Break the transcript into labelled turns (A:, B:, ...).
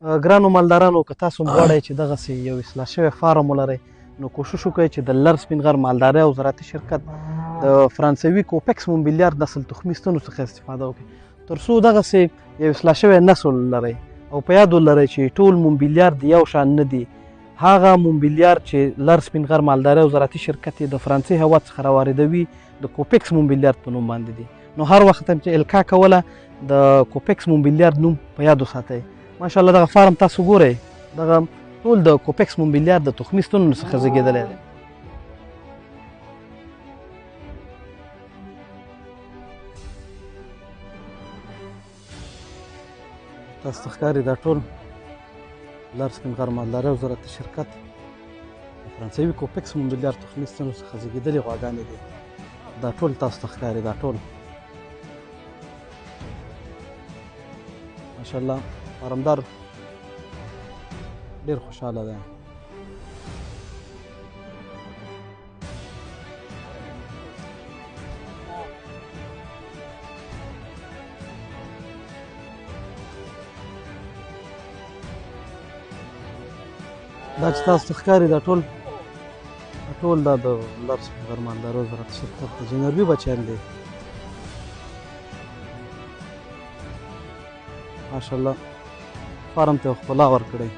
A: ګرانو مالدارانو که تاسو هم غواړئ چې دغسې یو اصلاح شوی فارم ولرئ نو کوشش وکړئ چې د لرسپین غر مالدارۍ او زراعتي شرکت د فرانسوي کوپیکس مونبلیارد نسل تخمی ستنو څخه استفاده وکړئ تر څو دغسې یو اصلاح شوی نسل لرئ او په یاد ولرئ چې ټول مونبلیارد یو شان نه دي هغه مونبلیارد چې لرسپین غر مالدارۍ او زراعتي شرکت یې د فرانسې هېواد څخه راواردوي د کوپیکس مونبلیارد په نوم باندې دي نو هر وخت هم چې القاح کوله د کوپیکس مونبلیارد نوم په یاد وساتئ ماشاءالله دغه فارم تاسو ګورئ دغه ټول د کوپیکس مونبلیارد د تخمی ستنو څخه زیږېدلی دی تاسو ته ښکاري دا ټول لرسپین غر مالدارۍ او زراعتي شرکت د فرانسوي کوپیکس مونبلیارد تخمی ستنو څخه زیږېدلې غواګانې دي دا ټول تاسو ته ښکاري دا ټول ماشاءالله فارمدار ډېر خوشحاله دی دا چې تاسو ته ښکاري دا ټول دا د لرسپین غر مالدارۍ او زراعتي شرکت د جنربي بچیان دي ماشاءالله فارم ته ښکلا ورکړئ